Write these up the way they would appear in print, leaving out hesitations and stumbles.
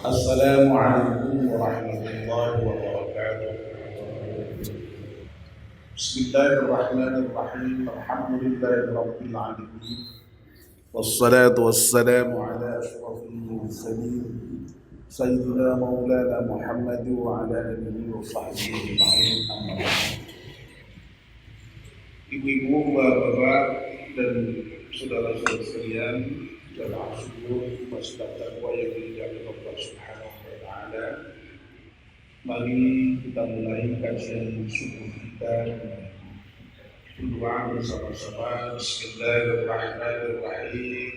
Assalamualaikum warahmatullahi wabarakatuh. Bismillahirrahmanirrahim. Alhamdulillahirabbil alamin. Wassalatu wassalamu ala asyrafil mursalin sayyidina maulana Muhammad wa ala alihi wa sahbihi ajma'in. Amma ba'd. Ibu-ibu, bapak-bapak dan saudara-saudara sekalian, jamaah subuh masjid taqwa yang dimuliakan Allah Subhanahu wa taala. Mari kita mulai kajian subuh kita berdoa bersama-sama. Bismillahirrahmanirrahim.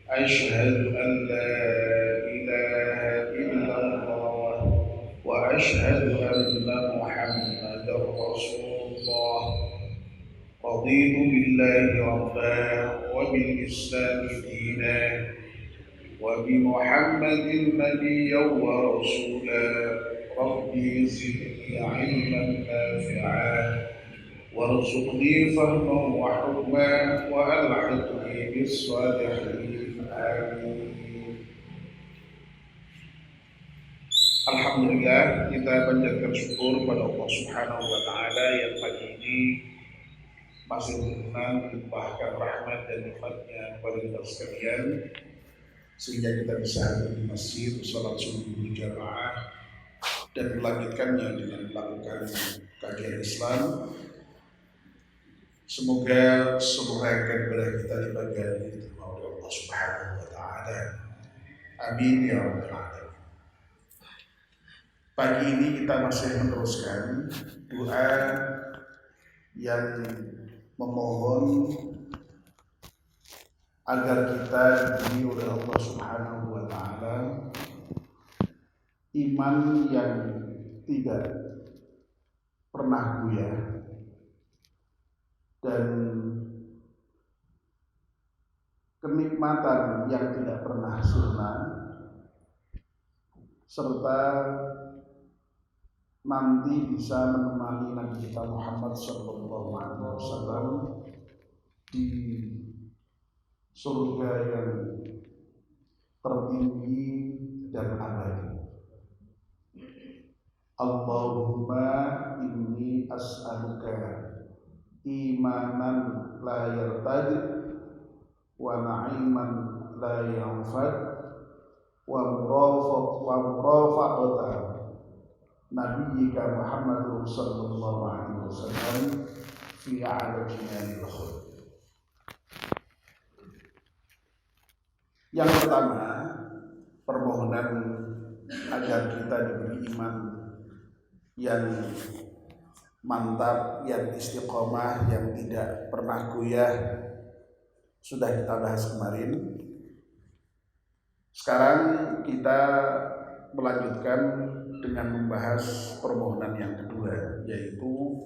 Asyhadu an la ilaha illallah wa asyhadu anna Muhammadar Rasulullah. Raditu billahi rabba wa bil Islam dina wa bi Muhammadin nabiyyan wa rasula. Rabbi zidni ilman nafi'a warzuqni fahman wa hukma wa alhiqni bis salihin. Amin. Alhamdulillah, kita panjatkan syukur pada Allah Subhanahu wa taala yang pagi ini masih berkenan melimpahkan rahmat dan nikmatnya kepada kita sekalian sehingga kita bisa hadir di masjid salat subuh berjamaah dan melanjutkannya dengan melakukan kajian Islam. Semoga seluruh rangkaian ibadah kita di pagi hari ini diterima oleh Allah Subhanahu wa taala. Amin ya rabbal alamin. Pagi ini kita masih meneruskan doa yang memohon agar kita diberi oleh Allah Subhanahu wa taala iman yang tidak pernah goyah dan kenikmatan yang tidak pernah sirna, serta nanti bisa menemani Nabi kita Muhammad SAW di surga yang tertinggi dan abadi. Allahumma inni as'aluka imanan la yartad wa na'iman la yanfad wa murafaqata nabiyyika Muhammad sallallahu alaihi wasallam fi a'la jinanil khuld. Yang pertama, permohonan agar kita diberi iman yang mantap, yang istiqomah, yang tidak pernah goyah sudah kita bahas kemarin. Sekarang kita melanjutkan dengan membahas permohonan yang kedua, yaitu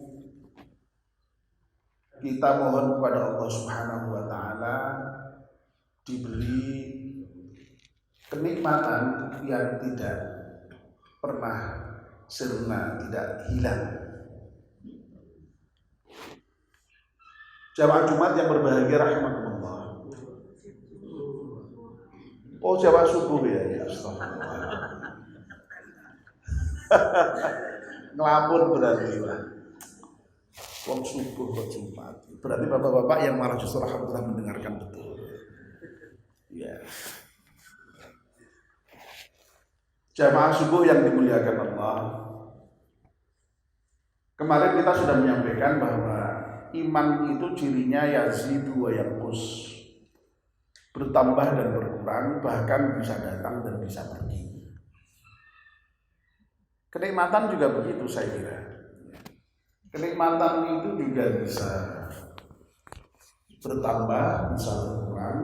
kita mohon kepada Allah Subhanahu wa taala diberi kenikmatan yang tidak pernah sirna, tidak hilang. Jamaah Jumat yang berbahagia rahimakumullah. Oh, jamaah subuh ya, astagfirullah. Ngelapun berarti lah. Wong subuh kok Jumat. Berarti bapak-bapak yang malah justru alhamdulillah mendengarkan betul. Ya. Jamaah subuh yang dimuliakan Allah. Kemarin kita sudah menyampaikan bahwa iman itu cirinya yazidu wa yanqus, bertambah dan berkurang, bahkan bisa datang dan bisa pergi. Kenikmatan juga begitu saya kira. Kenikmatan itu juga bisa bertambah, bisa berkurang,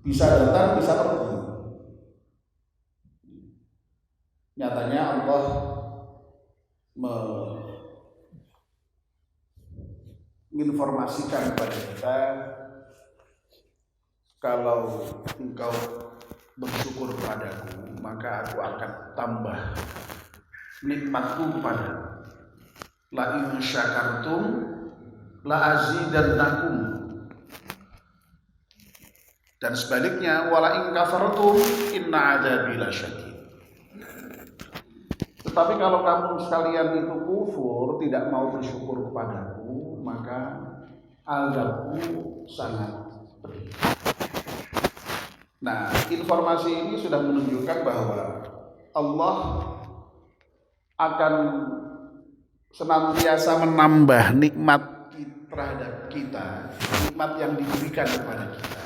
bisa datang, bisa pergi. Nyatanya Allah menginformasikan kepada kita, kalau engkau bersyukur padaku, maka aku akan tambah nikmatku kepadamu. La in syakartum la azidannakum. Dan sebaliknya, wala in kafartum inna adzabi lasyadid. Tetapi kalau kamu sekalian itu kufur, tidak mau bersyukur kepadaku, maka azabku sangat pedih. Nah, informasi ini sudah menunjukkan bahwa Allah akan senantiasa menambah nikmat terhadap kita, nikmat yang diberikan kepada kita.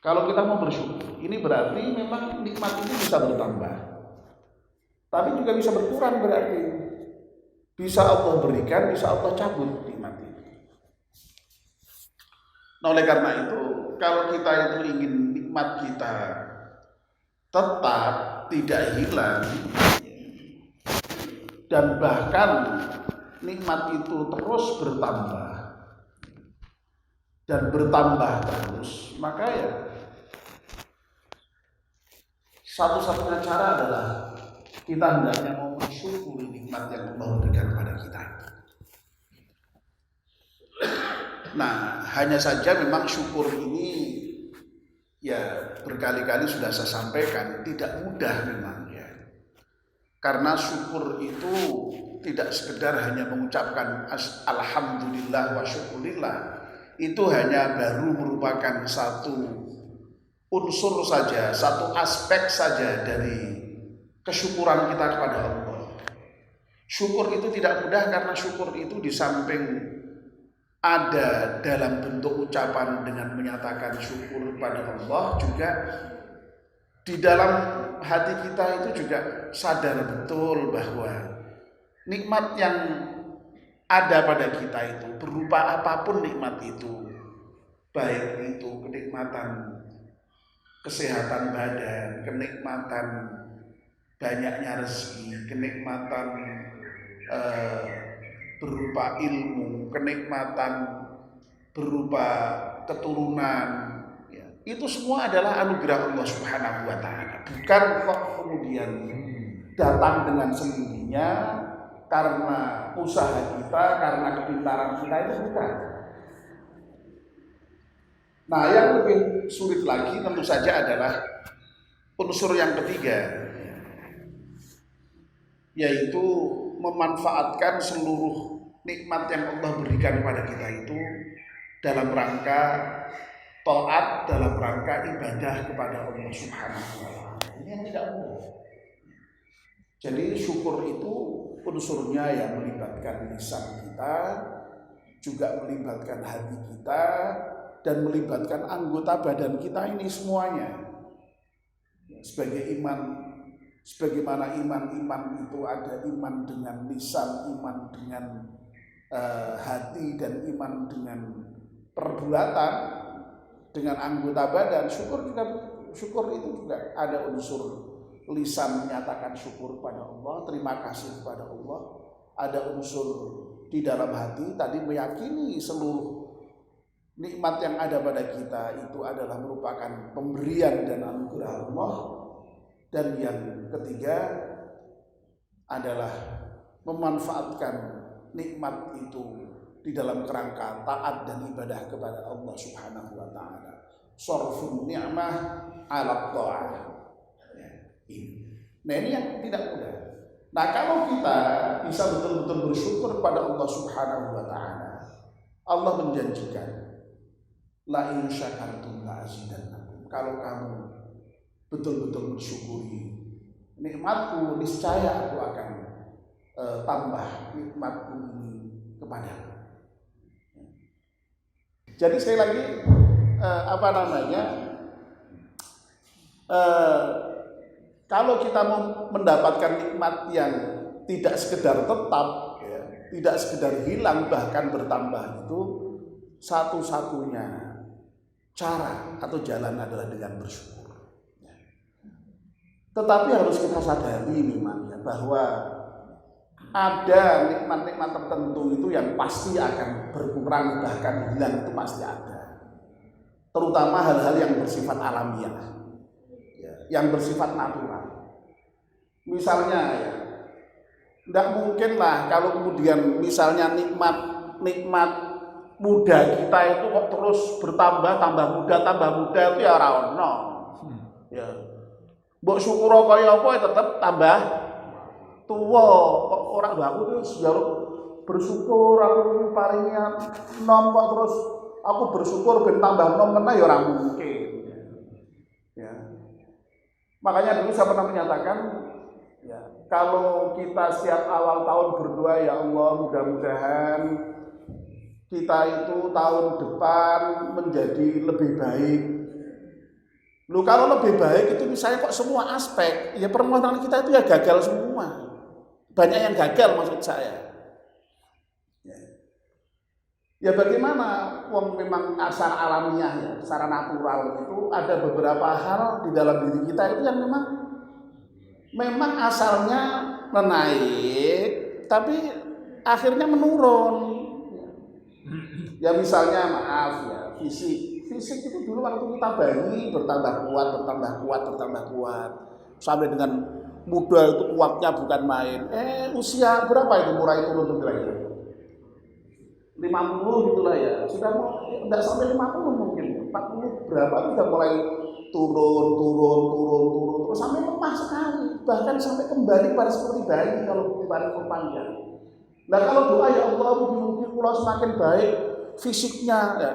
Kalau kita mau bersyukur, ini berarti memang nikmat itu bisa bertambah, tapi juga bisa berkurang berarti. Bisa Allah berikan, bisa Allah cabut nikmat itu. Nah, oleh karena itu, kalau kita itu ingin nikmat kita tetap tidak hilang dan bahkan nikmat itu terus bertambah dan bertambah terus, maka ya satu-satunya cara adalah kita hendaknya mau mensyukuri nikmat yang Allah berikan kepada kita. Nah, hanya saja memang syukur ini ya berkali-kali sudah saya sampaikan tidak mudah memang ya. Karena syukur itu tidak sekedar hanya mengucapkan alhamdulillah wa syukurillah. Itu hanya baru merupakan satu unsur saja, satu aspek saja dari kesyukuran kita kepada Allah. Syukur itu tidak mudah karena syukur itu di samping ada dalam bentuk ucapan dengan menyatakan syukur pada Allah, juga di dalam hati kita itu juga sadar betul bahwa nikmat yang ada pada kita itu berupa apapun nikmat itu, baik itu kenikmatan kesehatan badan, kenikmatan banyaknya rezeki, kenikmatan berupa ilmu, kenikmatan berupa keturunan, ya, itu semua adalah anugerah Allah Subhanahu wa Ta'ala. Bukan kok kemudian datang dengan sendirinya karena usaha kita, karena kepintaran kita, itu bukan. Nah, yang lebih sulit lagi tentu saja adalah unsur yang ketiga, yaitu memanfaatkan seluruh nikmat yang Allah berikan kepada kita itu dalam rangka taat, dalam rangka ibadah kepada Allah Subhanahu wa Ta'ala. Ini yang tidak mudah. Jadi syukur itu unsurnya yang melibatkan lisan kita, juga melibatkan hati kita, dan melibatkan anggota badan kita ini semuanya. Sebagai iman, sebagaimana iman itu ada iman dengan lisan, iman dengan hati, dan iman dengan perbuatan, dengan anggota badan. Syukur itu juga ada unsur lisan menyatakan syukur kepada Allah, terima kasih kepada Allah. Ada unsur di dalam hati tadi meyakini seluruh nikmat yang ada pada kita itu adalah merupakan pemberian dan anugerah Allah. Dan yang ketiga adalah memanfaatkan nikmat itu di dalam kerangka taat dan ibadah kepada Allah Subhanahu wa Ta'ala. Sarfun ni'mah 'ala ta'ah. Nah, ini yang tidak mudah. Nah, kalau kita bisa betul-betul bersyukur kepada Allah Subhanahu wa Ta'ala, Allah menjanjikan la in syakartum la azidannakum. Kalau kamu betul-betul bersyukuri nikmatku, niscaya aku akan tambah nikmatku ini kepadamu. Jadi sekali lagi kalau kita mau mendapatkan nikmat yang tidak sekedar tetap, ya, tidak sekedar hilang, bahkan bertambah, itu satu-satunya cara atau jalan adalah dengan bersyukur. Tetapi harus kita sadari memang ya, bahwa ada nikmat-nikmat tertentu itu yang pasti akan berkurang, bahkan hilang, itu pasti ada. Terutama hal-hal yang bersifat alamiah, ya, yang bersifat natural. Misalnya ya, tidak mungkin lah kalau kemudian misalnya nikmat muda kita itu kok terus bertambah, tambah muda itu ya ora ono. Ya. Mbok syukur kaya apa tetap tambah tua kok orang aku itu jaluk bersyukur aku paringi nom kok terus aku bersyukur ben tambah nom meneh ya ora mungkin. Ya. Makanya dulu saya pernah menyatakan ya, kalau kita setiap awal tahun berdoa ya Allah mudah-mudahan kita itu tahun depan menjadi lebih baik. Lu kalau lebih baik itu misalnya kok semua aspek, ya permohonan kita itu ya gagal semua. Banyak yang gagal maksud saya. Ya bagaimana wong memang asal alamiah ya, secara natural itu ada beberapa hal di dalam diri kita itu yang memang asalnya menaik tapi akhirnya menurun. Ya misalnya maaf ya, fisik itu dulu waktu kita bayi bertambah kuat sampai dengan muda itu kuatnya bukan main. Usia berapa itu mulai turun kira-kira? 50 gitulah ya. Sudah enggak sampai 50 mungkin. 40 berapa itu sudah mulai turun terus sampai lemah sekali. Bahkan sampai kembali pada seperti bayi kalau dibanding panjang. Nah kalau doa ya Allah mugi-mugi kula semakin baik fisiknya ya.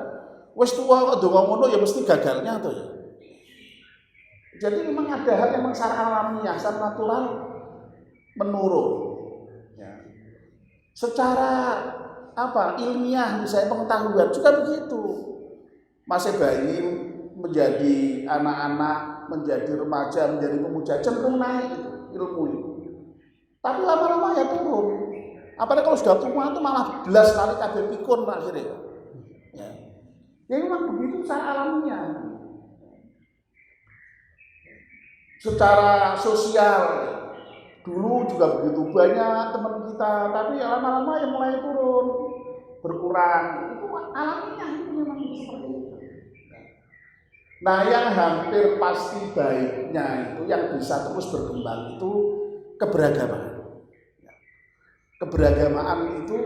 Wis tua kok donga ngono ya mesti gagalnya tuh ya. Jadi memang ada hal yang secara alamiah, secara natural menurun. Ya. Secara ilmiah misalnya pengetahuan juga begitu. Masih bayi menjadi anak-anak, menjadi remaja, menjadi pemuda cenderung naik ilmu itu. Tapi lama-lama ya turun. Apalagi kalau sudah tua itu malah belas kali kabeh pikun akhirnya. Ya memang begitu secara alamiah. Secara sosial dulu juga begitu banyak teman kita, tapi lama-lama yang mulai turun, berkurang. Itu alamiah itu memang seperti itu. Nah, yang hampir pasti baiknya itu yang bisa terus berkembang itu keberagaman. Keberagaman itu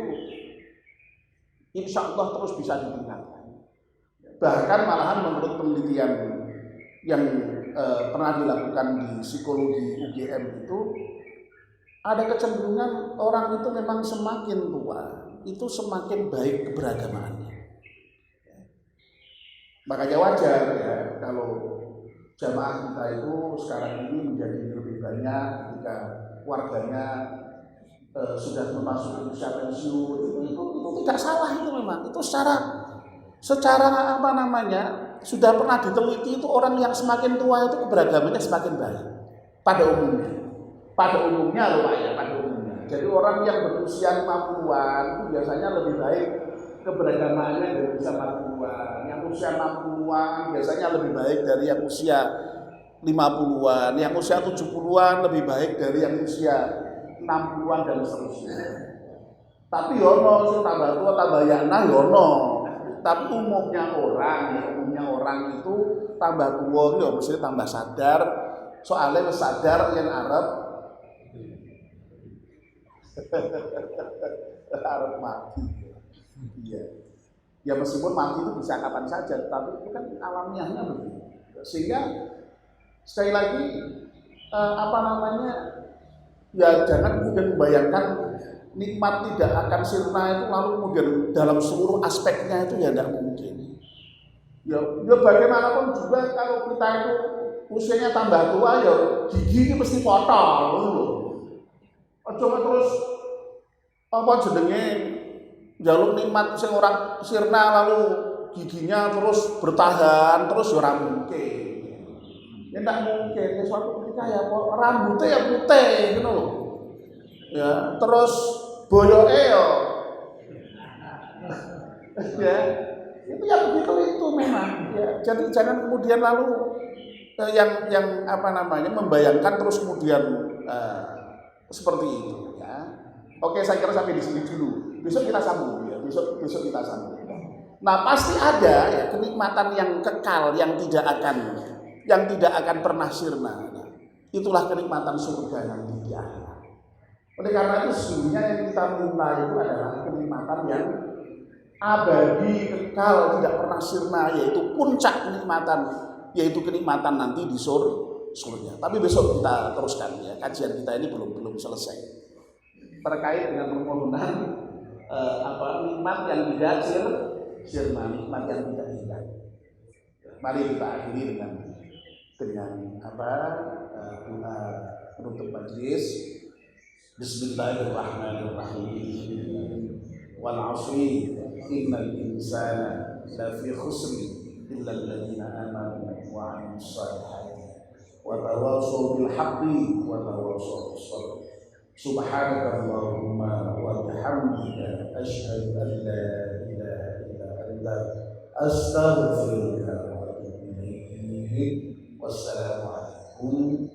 insya Allah terus bisa ditingkatkan. Bahkan malahan menurut penelitian yang pernah dilakukan di psikologi UGM itu ada kecenderungan orang itu memang semakin tua itu semakin baik keberagamaannya. Makanya wajar ya kalau jamaah kita itu sekarang ini menjadi lebih banyak ketika warganya sudah memasuki usia pensiun itu tidak salah itu memang itu secara sudah pernah diteliti itu orang yang semakin tua itu keberagamannya semakin baik pada umumnya loh Pak ya, pada umumnya. Jadi orang yang berusia 50-an itu biasanya lebih baik keberagamaannya dari usia 40-an. Yang usia 60-an biasanya lebih baik dari yang usia 50-an. Yang usia 70-an lebih baik dari yang usia 60-an dan seterusnya. Tapi yono sing tambah tua tambah yana yono. Tapi umumnya orang itu tambah tua ya mesti tambah sadar. Soalnya sadar yang Arab mati. Iya. Ya meskipun mati itu bisa kapan saja, tapi itu kan alamiahnya begitu. Sehingga sekali lagi ya jangan kemudian membayangkan nikmat tidak akan sirna itu lalu kemudian dalam seluruh aspeknya itu ya tidak mungkin. Ya bagaimanapun juga kalau kita itu usianya tambah tua ya gigi ini mesti potong loh. Coba terus jenenge jaluk nikmat sing ora sirna lalu giginya terus bertahan terus ya ora mungkin. Ya tidak mungkin. Ya suatu ketika ya rambutnya ya putih gitu loh. Ya, terus boyoke ya itu ya begitu itu memang ya. Jadi jangan kemudian lalu yang membayangkan terus kemudian seperti itu ya. Oke, saya kira sampai di sini dulu. Besok kita sambung ya. Besok kita sambung. Nah, pasti ada ya kenikmatan yang kekal yang tidak akan pernah sirna. Nah, itulah kenikmatan surga nanti di akhirat. Oleh karena itu sesungguhnya yang kita minta itu adalah kenikmatan yang abadi, kekal, tidak pernah sirna, yaitu puncak kenikmatan, yaitu kenikmatan nanti di surga. Tapi besok kita teruskan ya, kajian kita ini belum selesai terkait dengan permohonan nikmat yang tidak sirna, nikmat yang tidak indah. Mari kita akhiri dengan doa penutup majlis. Bismillahirrahmanirrahim. Wal 'asri innal insana lafi khusr illa alladziina aamanu wa 'amilus shalihati wa tawashaw bil haqqi wa tawashaw bis sabr. Subhanakallahumma wa bihamdika asyhadu an la ilaha illa anta astaghfiruka wa atubu ilaik. Wassalamu alaikum